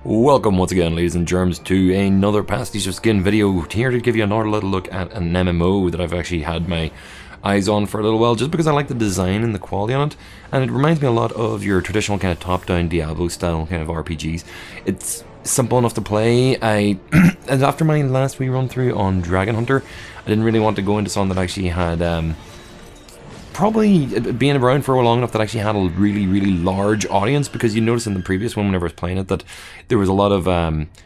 Welcome once again, ladies and germs, to another pastiche of skin video. Here to give you another little look at an MMO that I've actually had my eyes on for a little while, just because I like the design and the quality on it, and it reminds me a lot of your traditional kind of top-down Diablo style kind of RPGs. It's simple enough to play. And after my last wee run through on Dragon Hunter, I didn't really want to go into something that actually had probably being around for long enough that actually had a really large audience, because you notice in the previous one whenever I was playing it that there was a lot of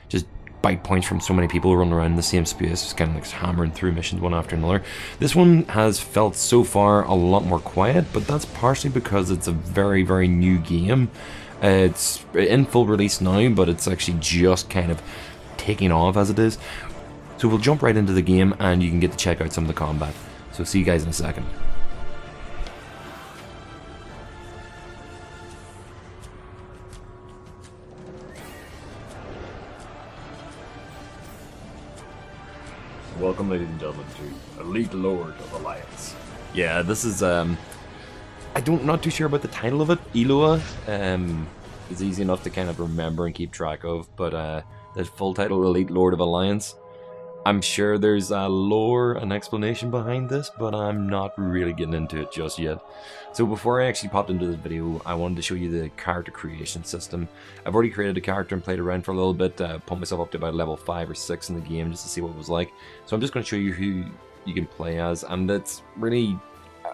just bite points from so many people running around in the same space, just kind of like hammering through missions one after another. This one has felt so far a lot more quiet, but that's partially because it's a very new game. It's in full release now, but it's actually just kind of taking off as it is. So we'll jump right into the game and you can get to check out some of the combat. So see you guys in a second. Welcome, ladies and gentlemen, to Elite Lord of Alliance. Yeah, this is, not too sure about the title of it. ELOA, it's easy enough to kind of remember and keep track of, but the full title, Elite Lord of Alliance, I'm sure there's a lore, an explanation behind this, but I'm not really getting into it just yet. So before I actually popped into this video, I wanted to show you the character creation system. I've already created a character and played around for a little bit, pumped myself up to about level 5 or 6 in the game just to see what it was like. So I'm just going to show you who you can play as, and it's really...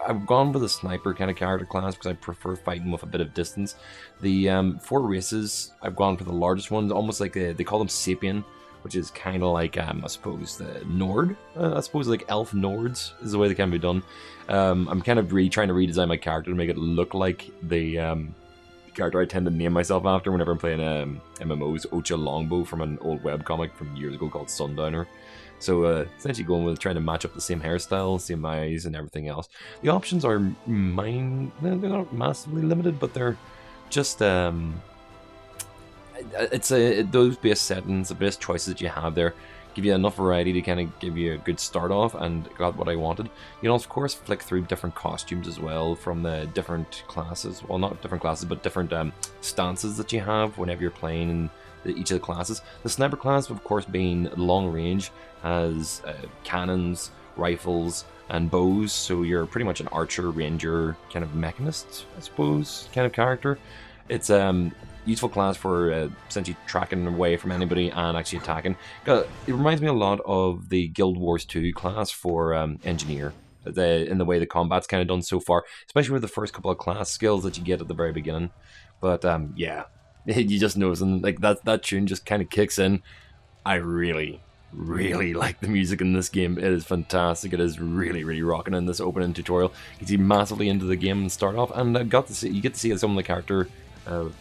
I've gone with a sniper kind of character class because I prefer fighting with a bit of distance. The 4 races, I've gone for the largest ones, almost like they call them Sapien, which is kind of like, I suppose, the Nord. I suppose like elf Nords is the way they can be done. I'm kind of trying to redesign my character to make it look like the character I tend to name myself after whenever I'm playing MMOs, Ocha Longbow from an old webcomic from years ago called Sundowner. So essentially going with trying to match up the same hairstyle, same eyes and everything else. The options are they're not massively limited, but they're just... those base settings, the base choices that you have there give you enough variety to kind of give you a good start off, and got what I wanted. You know, of course, flick through different costumes as well from the different classes. Well, not different classes, but different stances that you have whenever you're playing in each of the classes. The sniper class, of course, being long range, has cannons, rifles, and bows. So you're pretty much an archer, ranger, kind of mechanist, I suppose, kind of character. It's useful class for essentially tracking away from anybody and actually attacking. It reminds me a lot of the Guild Wars 2 class for engineer, in the way the combat's kind of done so far, especially with the first couple of class skills that you get at the very beginning. But yeah, you just notice, and like that tune just kind of kicks in. I really like the music in this game. It is fantastic. It is really rocking in this opening tutorial. You see massively into the game and start off, and you get to see some of the character not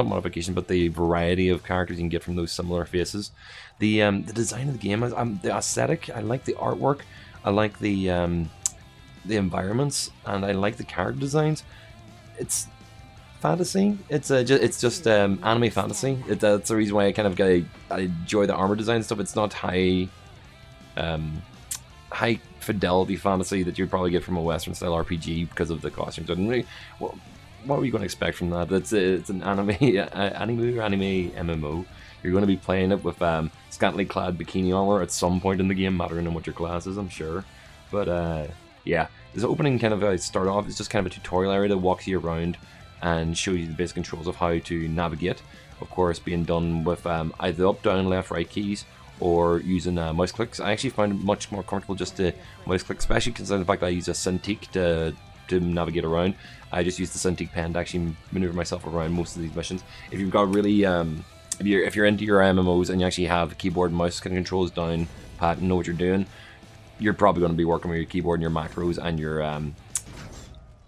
modification, but the variety of characters you can get from those similar faces. The design of the game, the aesthetic, I like the artwork, I like the environments, and I like the character designs. It's fantasy. It's just anime fantasy. That's the reason why I enjoy the armor design stuff. It's not high fidelity fantasy that you'd probably get from a Western style RPG because of the costumes. What were you going to expect from that? It's an anime MMO. You're going to be playing it with scantily clad bikini armor at some point in the game, mattering on what your class is, I'm sure. But yeah, this opening kind of start off is just kind of a tutorial area that walks you around and shows you the basic controls of how to navigate. Of course, being done with either the up, down, left, right keys, or using mouse clicks. I actually find it much more comfortable just to mouse click, especially considering the fact that I use a Cintiq to navigate around. I just use the Cintiq pen to actually maneuver myself around most of these missions. If you've got really, if you're into your MMOs and you actually have keyboard and mouse kind of controls down pat and know what you're doing, you're probably going to be working with your keyboard and your macros and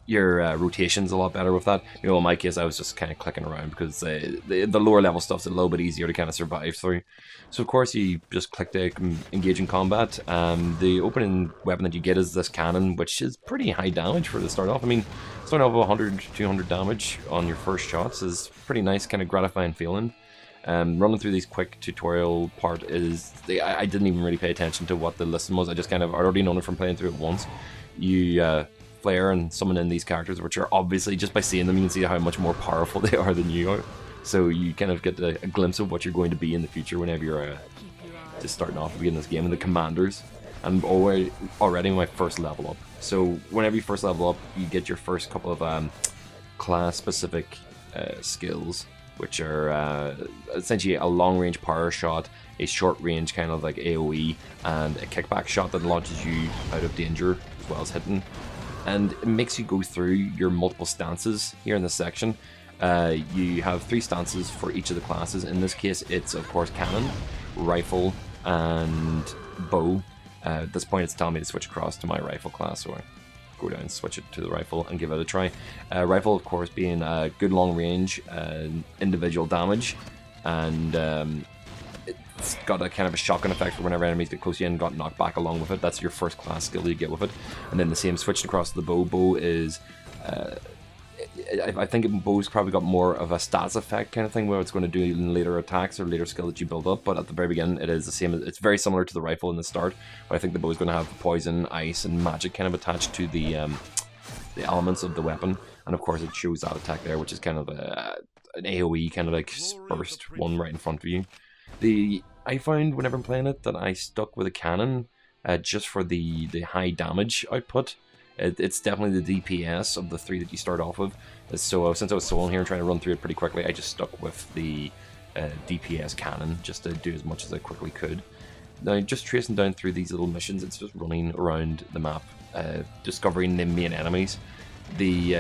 your rotations a lot better with that. You know, in my case, I was just kind of clicking around because the lower level stuff's a little bit easier to kind of survive through. So of course you just click to engage in combat. The opening weapon that you get is this cannon, which is pretty high damage for the start off. I mean, starting off with 100 to 200 damage on your first shots is pretty nice, kind of gratifying feeling. Running through these quick tutorial part is, I didn't even really pay attention to what the listing was. I'd already known it from playing through it once. You flare and summon in these characters, which are obviously, just by seeing them, you can see how much more powerful they are than you are. So you kind of get a glimpse of what you're going to be in the future whenever you're just starting off at the beginning of this game. And the commanders, and already my first level up. So whenever you first level up, you get your first couple of class-specific skills, which are essentially a long-range power shot, a short-range kind of like AoE, and a kickback shot that launches you out of danger as well as hitting. And it makes you go through your multiple stances here in this section. You have 3 stances for each of the classes. In this case, it's of course cannon, rifle, and bow. At this point, it's telling me to switch across to my rifle class, so I go down, switch it to the rifle, and give it a try. Rifle, of course, being a good long range, individual damage, and it's got a kind of a shotgun effect for whenever enemies get close to you and got knocked back along with it. That's your first class skill that you get with it. And then the same switched across to the bow. Bow is I think bow's probably got more of a stats effect kind of thing, where it's going to do in later attacks or later skill that you build up, but at the very beginning it is the same. It's very similar to the rifle in the start, but I think the bow is going to have poison, ice, and magic kind of attached to the elements of the weapon, and of course it shows that attack there, which is kind of an AoE kind of like burst one right in front of you. I found whenever I'm playing it that I stuck with a cannon just for the high damage output. It's definitely the DPS of the 3 that you start off with. So since I was soloing here and trying to run through it pretty quickly, I just stuck with the DPS cannon just to do as much as I quickly could. Now, just tracing down through these little missions, it's just running around the map, discovering the main enemies. The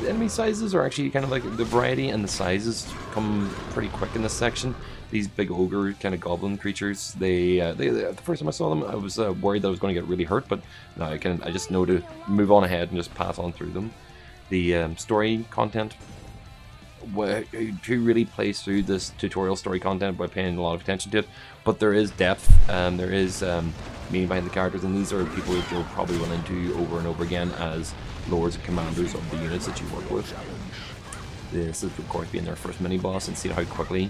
enemy sizes are actually kind of like the variety, and the sizes come pretty quick in this section. These big ogre kind of goblin creatures, they the first time I saw them, I was worried that I was going to get really hurt, but no, I just know to move on ahead and just pass on through them. The story content, who really plays through this tutorial story content by paying a lot of attention to it, but there is depth, and there is meaning behind the characters, and these are people that you'll probably run into over and over again as lords and commanders of the units that you work with. This is of course being their first mini boss, and see how quickly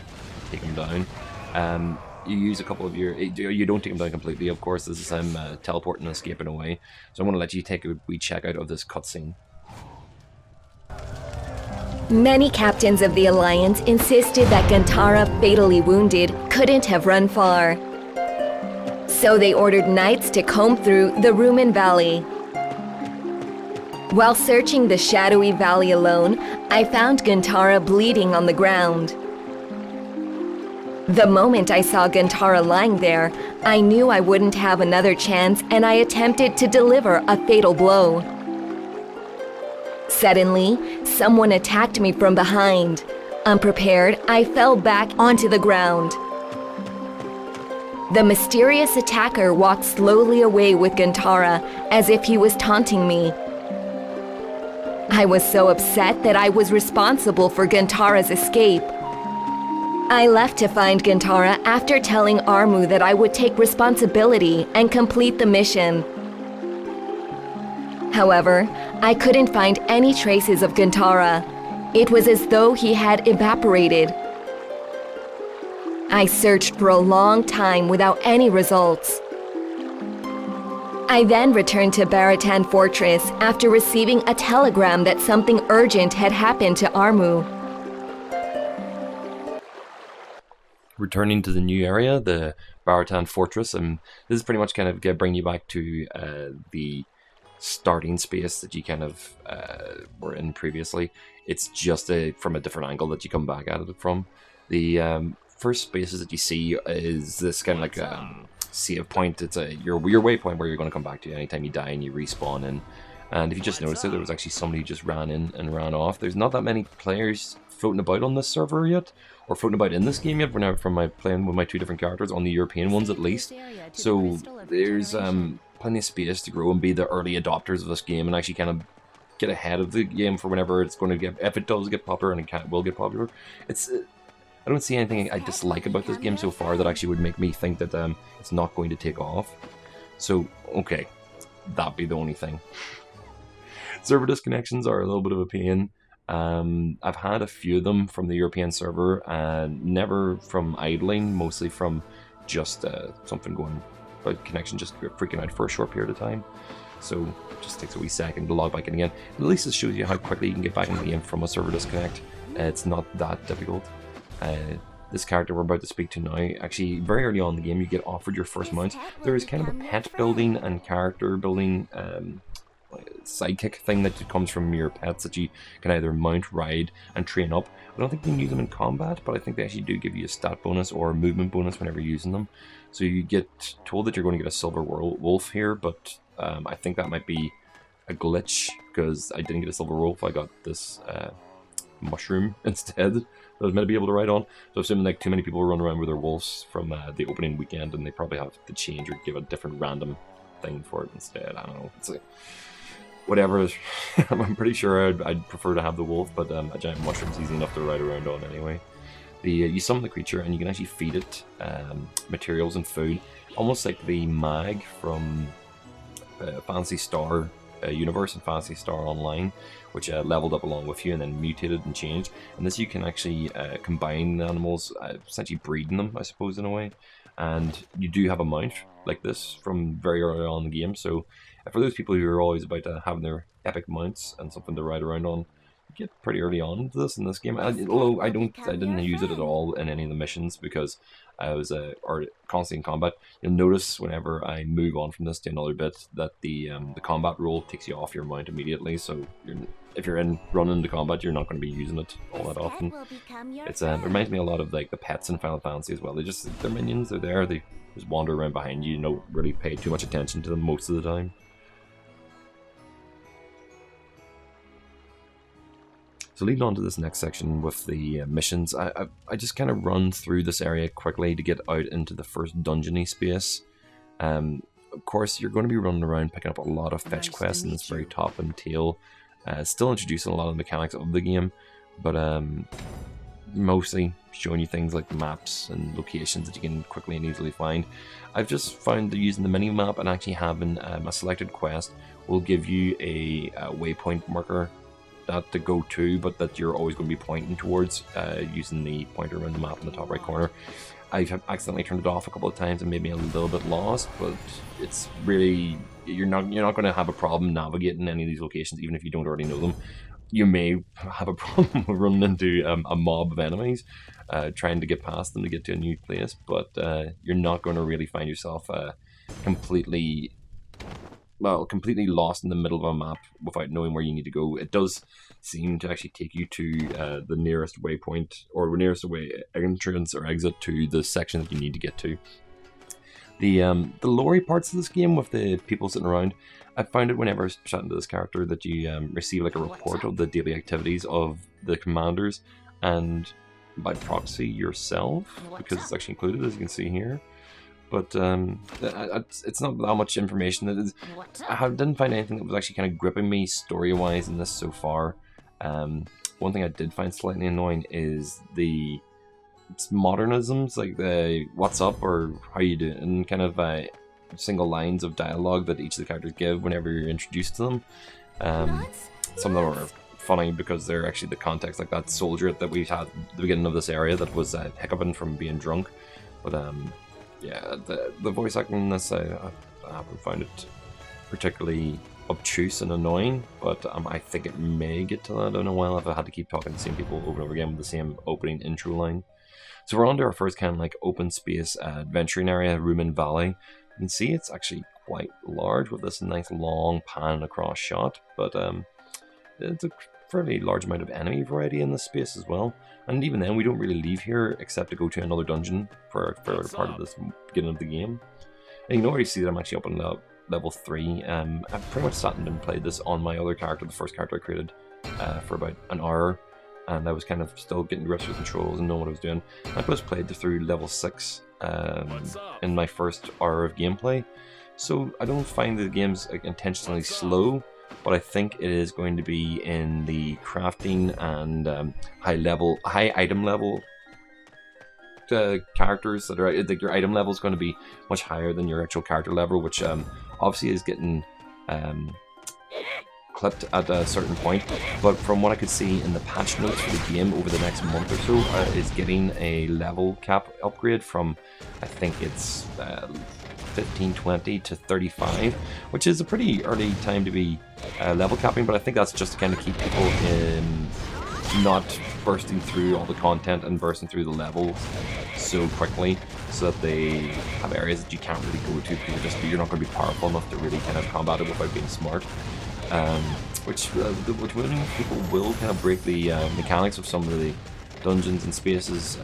take them down. You use a couple of you don't take them down completely, of course. This is him teleporting and escaping away, so I'm going to let you take a wee check out of this cutscene. Many captains of the Alliance insisted that Gantara, fatally wounded, couldn't have run far. So they ordered knights to comb through the Rumen Valley. While searching the shadowy valley alone, I found Gantara bleeding on the ground. The moment I saw Gantara lying there, I knew I wouldn't have another chance, and I attempted to deliver a fatal blow. Suddenly, someone attacked me from behind. Unprepared, I fell back onto the ground. The mysterious attacker walked slowly away with Gantara, as if he was taunting me. I was so upset that I was responsible for Gantara's escape. I left to find Gantara after telling Armu that I would take responsibility and complete the mission. However, I couldn't find any traces of Gantara. It was as though he had evaporated. I searched for a long time without any results. I then returned to Baratan Fortress after receiving a telegram that something urgent had happened to Armu. Returning to the new area, the Baratan Fortress, and this is pretty much kind of bring you back to the starting space that you kind of were in previously. It's just from a different angle that you come back at it from. The first spaces that you see is this kind of like save point. It's your waypoint where you're going to come back to anytime you die and you respawn in. And if you just noticed it, there was actually somebody who just ran in and ran off. There's not that many players floating about on this server yet, or floating about in this game yet, whenever from my playing with my 2 different characters, on the European ones at least. So there's plenty of space to grow and be the early adopters of this game and actually kind of get ahead of the game for whenever it's going to get, if it does get popular, and it will get popular. It's I don't see anything I dislike about this game so far that actually would make me think that it's not going to take off. So okay, that'd be the only thing. Server disconnections are a little bit of a pain. I've had a few of them from the European server, and never from idling, mostly from just something going, but connection just freaking out for a short period of time. So it just takes a wee second to log back in again. At least it shows you how quickly you can get back into the game from a server disconnect. It's not that difficult. This character we're about to speak to now, actually very early on in the game you get offered your first mount. There is kind of a pet building and character building sidekick thing that comes from your pets that you can either mount, ride, and train up. I don't think you can use them in combat, but I think they actually do give you a stat bonus or a movement bonus whenever you're using them. So you get told that you're going to get a silver wolf here, but I think that might be a glitch because I didn't get a silver wolf. I got this mushroom instead that I was meant to be able to ride on. So assuming like too many people run around with their wolves from the opening weekend, and they probably have to change or give a different random thing for it instead. I don't know. It's like, whatever. I'm pretty sure I'd prefer to have the wolf, but a giant mushroom's easy enough to ride around on anyway. You summon the creature and you can actually feed it materials and food, almost like the mag from Phantasy Star Universe and Phantasy Star Online, which leveled up along with you and then mutated and changed. And this you can actually combine the animals, essentially breeding them, I suppose, in a way. And you do have a mount like this from very early on in the game, so for those people who are always about having their epic mounts and something to ride around on, you get pretty early on to this in this game. Although I didn't use it at all in any of the missions because I was constantly in combat. You'll notice whenever I move on from this to another bit that the combat roll takes you off your mount immediately. So if you're running into combat, you're not going to be using it all that often. It reminds me a lot of like the pets in Final Fantasy as well. They're minions. They're there. They just wander around behind you. You don't really pay too much attention to them most of the time. So leading on to this next section with the missions, I just kind of run through this area quickly to get out into the first dungeony space. Of course, you're going to be running around picking up a lot of fetch quests in this very top and tail, still introducing a lot of the mechanics of the game, but mostly showing you things like maps and locations that you can quickly and easily find. I've just found that using the mini-map and actually having a selected quest will give you a waypoint marker not to go to, but that you're always going to be pointing towards using the pointer around the map in the top right corner. I've accidentally turned it off a couple of times and made me a little bit lost, but it's really, you're not going to have a problem navigating any of these locations, even if you don't already know them. You may have a problem running into a mob of enemies, trying to get past them to get to a new place, but you're not going to really find yourself completely lost in the middle of a map without knowing where you need to go. It does seem to actually take you to the nearest waypoint or nearest entrance or exit to the section that you need to get to. The lore parts of this game with the people sitting around, I found it whenever I was chatting to this character that you receive like a report of the daily activities of the commanders and by proxy yourself, because it's actually included, as you can see here. But it's not that much information. I didn't find anything that was actually kind of gripping me story-wise in this so far. One thing I did find slightly annoying is it's modernisms, like the what's up or how you do, and kind of single lines of dialogue that each of the characters give whenever you're introduced to them. Some of them are funny because they're actually the context, like that soldier that we had at the beginning of this area that was hiccuping from being drunk. But yeah, the voice acting in this, I haven't found it particularly obtuse and annoying, but I think it may get to that in a while if I had to keep talking to the same people over and over again with the same opening intro line. So we're on to our first kind of like open space adventuring area, Rumen Valley. You can see it's actually quite large with this nice long pan across shot, but it's a fairly large amount of enemy variety in this space as well. And even then, we don't really leave here except to go to another dungeon for a further part of this beginning of the game. And you can already see that I'm actually up on level 3. I've pretty much sat and played this on my other character, the first character I created, for about an hour. And I was kind of still getting grips with controls and knowing what I was doing. I just played through level 6 in my first hour of gameplay. So I don't find the game's intentionally slow, but I think it is going to be in the crafting and high item level characters that are like your item level is going to be much higher than your actual character level, which obviously is getting clipped at a certain point. But from what I could see in the patch notes for the game over the next month or so, is getting a level cap upgrade from, I think it's 1520 to 35, which is a pretty early time to be level capping, but I think that's just to kind of keep people not bursting through all the content and bursting through the levels so quickly, so that they have areas that you can't really go to because you're not going to be powerful enough to really kind of combat it without being smart. Which people will kind of break the mechanics of some of the dungeons and spaces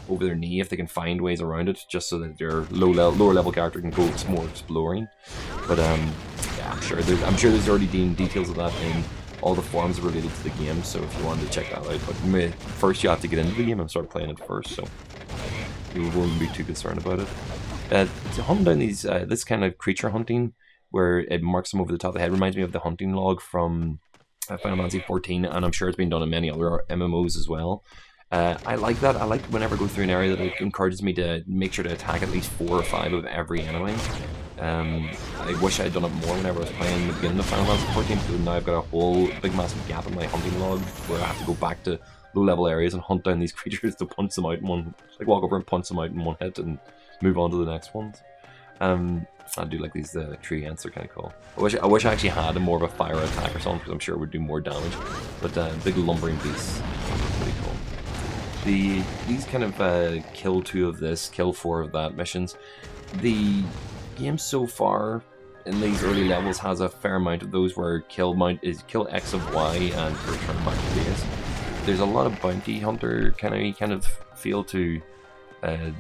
over their knee if they can find ways around it, just so that their lower level character can go more exploring. But yeah, I'm sure there's already details of that in all the forums related to the game. So if you wanted to check that out, but first you have to get into the game and start playing it first. So you won't be too concerned about it. Hunting down these this kind of creature hunting, where it marks them over the top of the head, reminds me of the hunting log from Final Fantasy 14, and I'm sure it's been done in many other MMOs as well. I like that. I like whenever I go through an area that it encourages me to make sure to attack at least 4 or 5 of every enemy. I wish I had done it more whenever I was playing the beginning of Final Fantasy 14, because now I've got a whole big massive gap in my hunting log where I have to go back to low level areas and hunt down these creatures to punch them out in one, like walk over and punch them out in one hit and move on to the next ones. I do like these tree ants, are kind of cool. I wish I actually had more of a fire attack or something, because I'm sure it would do more damage. But big lumbering beasts, pretty cool. These kind of kill 2 of this, kill 4 of that missions. The game so far in these early levels has a fair amount of those where kill X of Y and return back to base. There's a lot of bounty hunter kind of feel to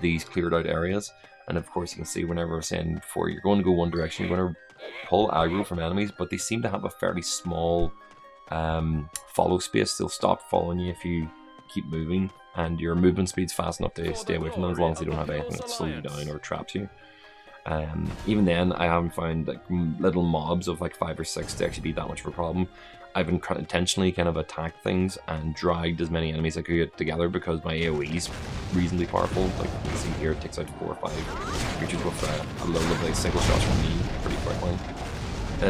these cleared out areas. And of course you can see, whenever I was saying before, you're going to go one direction, you're going to pull aggro from enemies, but they seem to have a fairly small follow space. They'll stop following you if you keep moving, and your movement speed's fast enough to stay away from them, as long as they don't have anything that slows you down or traps you. Even then, I haven't found like little mobs of like 5 or 6 to actually be that much of a problem. I've been intentionally kind of attacked things and dragged as many enemies as I could get together, because my AoE is reasonably powerful. Like you can see here, it takes out 4 or 5 creatures with a load of like single shots from me pretty quickly.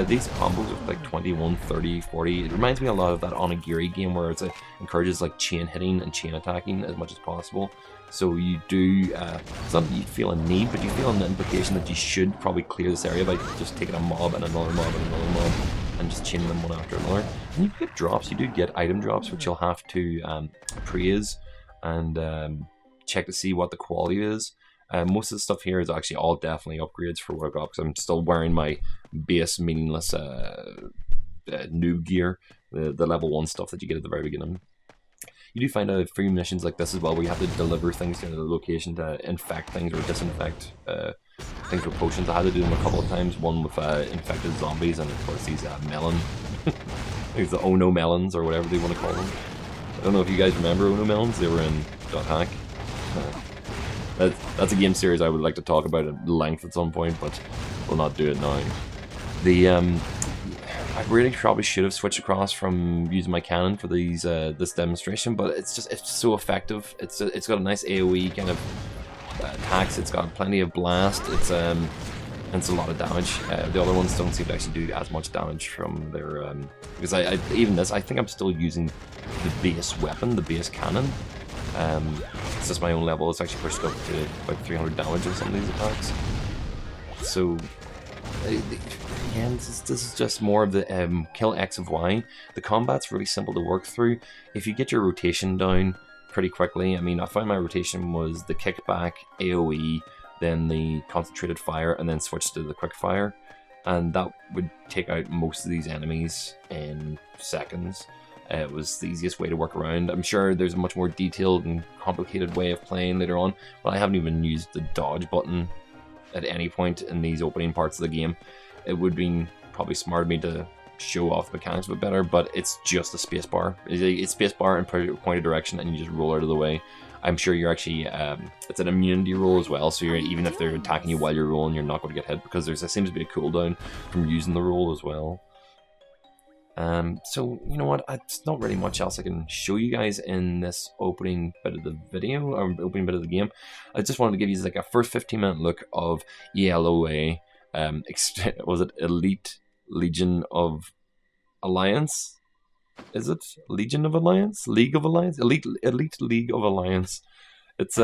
These combos of like 21, 30, 40, it reminds me a lot of that Onigiri game, where it encourages like chain hitting and chain attacking as much as possible. So you do, it's not that you feel a need, but you feel an implication that you should probably clear this area by just taking a mob and another mob and another mob, and just chaining them one after another. And you get drops, you do get item drops, which you'll have to praise and check to see what the quality is. Most of the stuff here is actually all definitely upgrades for what I got, because I'm still wearing my base meaningless noob gear, the level 1 stuff that you get at the very beginning. You do find out free missions like this as well, where you have to deliver things to the location to infect things or disinfect things with potions. I had to do them a couple of times, one with infected zombies, and of course these these the Ono melons, or whatever they want to call them. I don't know if you guys remember Ono melons, they were in .hack. That's a game series I would like to talk about at length at some point, but we'll not do it now. I really probably should have switched across from using my cannon for these this demonstration, but it's so effective. It's got a nice AoE kind of attacks. It's got plenty of blast. It's a lot of damage. The other ones don't seem to actually do as much damage from their because I think I'm still using the base weapon, the base cannon. It's just my own level. It's actually pushed up to about 300 damage on some of these attacks. So again, this is just more of the kill X of Y. The combat's really simple to work through. If you get your rotation down pretty quickly, I mean, I found my rotation was the kickback, AoE, then the concentrated fire, and then switch to the quick fire. And that would take out most of these enemies in seconds. It was the easiest way to work around. I'm sure there's a much more detailed and complicated way of playing later on, but I haven't even used the dodge button at any point in these opening parts of the game. It would be probably smart of me to show off the mechanics a bit better, but it's just a spacebar. It's spacebar and point a direction, and you just roll out of the way. I'm sure you're actually, it's an immunity roll as well, so even if they're attacking you while you're rolling, you're not going to get hit, because there seems to be a cooldown from using the roll as well. So, you know what, it's not really much else I can show you guys in this opening bit of the video, or opening bit of the game. I just wanted to give you like a first 15-minute look of ELOA, was it Elite Legion of Alliance? Is it Legion of Alliance? League of Alliance? Elite League of Alliance. It's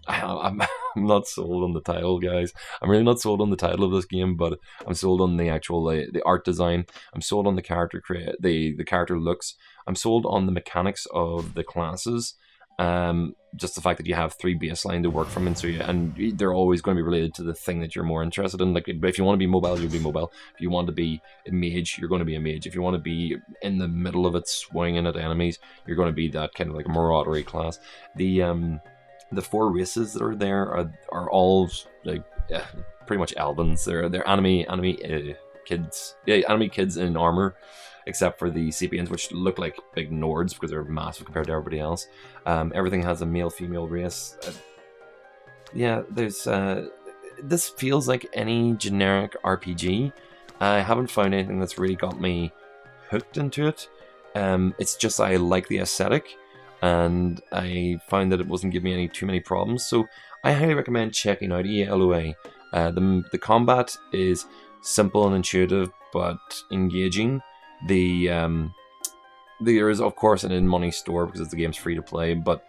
I'm not sold on the title, guys. I'm really not sold on the title of this game, but I'm sold on the actual the art design. I'm sold on the character the character looks. I'm sold on the mechanics of the classes. Just the fact that you have 3 baseline to work from, and they're always going to be related to the thing that you're more interested in. Like, if you want to be mobile, you'll be mobile. If you want to be a mage, you're going to be a mage. If you want to be in the middle of it, swinging at enemies, you're going to be that kind of like a maraudery class. The 4 races that are there are all like pretty much Albans. They're anime kids, anime kids in armor, except for the Sapiens, which look like big Nords because they're massive compared to everybody else. Everything has a male-female race. Yeah, there's this feels like any generic RPG. I haven't found anything that's really got me hooked into it. It's just I like the aesthetic, and I found that it wasn't giving me too many problems. So I highly recommend checking out ELOA. The combat is simple and intuitive, but engaging. There is, of course, an in-money store because the game's free to play, but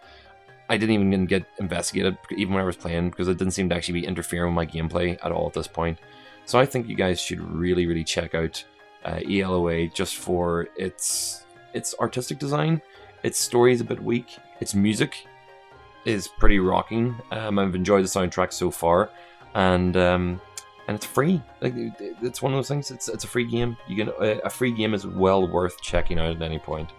I didn't even get investigated even when I was playing because it didn't seem to actually be interfering with my gameplay at all at this point. So I think you guys should really, really check out ELOA just for its artistic design. Its story is a bit weak. Its music is pretty rocking. I've enjoyed the soundtrack so far, and it's free. Like, it's one of those things. It's a free game. A free game is well worth checking out at any point.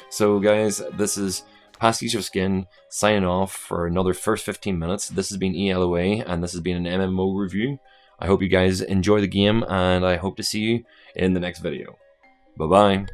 So, guys, this is Pastiche of Skin signing off for another first 15 minutes. This has been ELOA, and this has been an MMO review. I hope you guys enjoy the game, and I hope to see you in the next video. Bye bye.